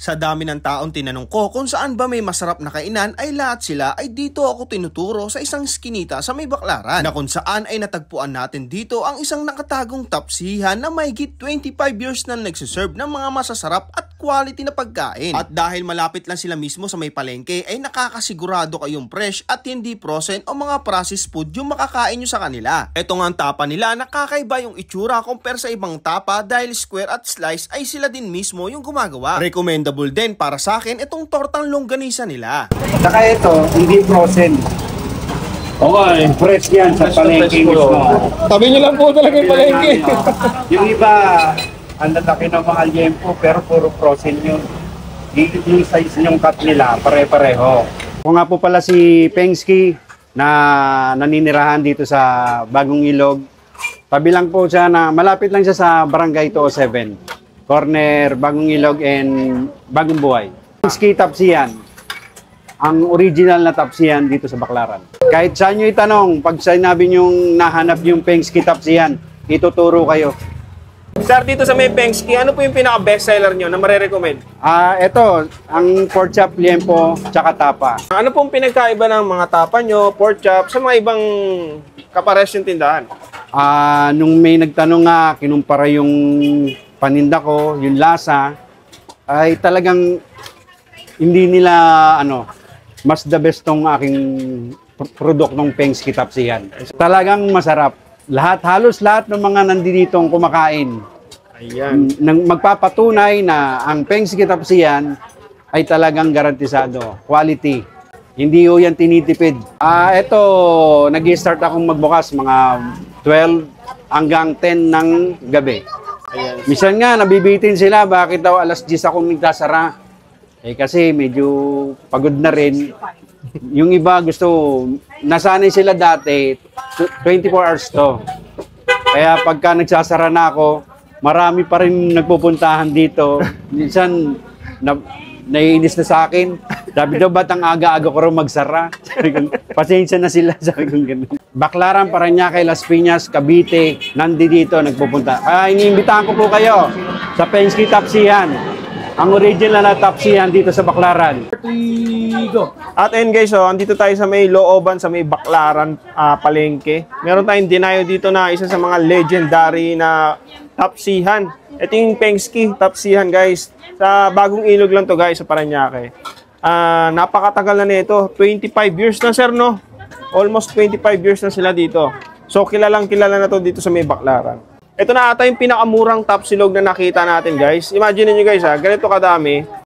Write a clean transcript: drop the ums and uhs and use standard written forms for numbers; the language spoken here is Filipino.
Sa dami ng taong tinanong ko kung saan ba may masarap na kainan ay lahat sila ay dito ako tinuturo sa isang skinita sa may Baclaran na kung saan ay natagpuan natin dito ang isang nakatagong tapsihan na mahigit 25 years na nagsiserve ng mga masasarap at quality na pagkain. At dahil malapit lang sila mismo sa may palengke ay nakakasigurado kayong fresh at hindi frozen o mga processed food yung makakain nyo sa kanila. Ito nga ang tapa nila, nakakaiba yung itsura compare sa ibang tapa dahil square at slice ay sila din mismo yung gumagawa. Recommendable din para sa akin itong tortang longganisa nila. Saka ito, hindi frozen. Okay. Fresh yan sa palengke mismo. Tabi niyo lang po talaga yung palengke. Yung iba, ang lalaki ng mga liempo, pero puro frozen yun. Yung size yung cut nila, pare-pareho. Ako nga po pala si Pengski na naninirahan dito sa Bagong Ilog. Tabi lang po siya na, malapit lang siya sa Barangay 207. Corner, Bagong Ilog and Bagong Buhay. Pengski Tapsihan. Ang original na tapsihan dito sa Baclaran. Kahit saan nyo itanong, pag sinabi nyong nahanap yung Pengski Tapsihan, ituturo kayo. Sir, dito sa may Pengski, ano po yung pinaka-best seller nyo na marirecommend? Ito, ang pork chop, liempo, tsaka tapa. Ano pong pinagkaiba ng mga tapa nyo, pork chop, sa mga ibang kapares yung tindahan? Nung may nagtanong nga, kinumpara yung paninda ko, yung lasa, ay talagang hindi nila, mas the best tong aking produktong Pengski Tapsihan. Talagang masarap. Halos lahat ng mga nanditong kumakain. Ayan. Magpapatunay na ang Pengski Tapsihan ay talagang garantisado. Quality. Hindi ho yan tinitipid. Ito, nag-start akong magbukas mga 12 hanggang 10 ng gabi. Ayan. Minsan nga, nabibitin sila, bakit daw alas 10 akong nagtasara? Kasi medyo pagod na rin. Yung iba gusto, nasanay sila dati, 24 hours to. Kaya pagka nagsasara na ako, marami pa rin nagpupuntahan dito. Minsan, naiinis na sa akin. Sabi daw, ba't ang aga-aga ko rin magsara? Pasensya na sila, sabi kong ganun. Baclaran, Parañaque, Las Piñas, Cavite, nandito nagpupunta. Iniimbitahan ko po kayo sa Pengski Tapsihan. Ang original na tapsihan dito sa Baclaran. At ayun guys, andito tayo sa may looban, sa may Baclaran palengke. Meron tayong dinayo dito na isa sa mga legendary na tapsihan. Ito yung Pengski Tapsihan guys. Sa Bagong Ilog lang to guys, sa Parañaque. Napakatagal na nito. 25 years na sir, no? Almost 25 years na sila dito. So kilalang kilala na to dito sa may Baclaran. Ito na ata yung pinakamurang tapsilog na nakita natin guys. Imagine niyo guys ganito kadami.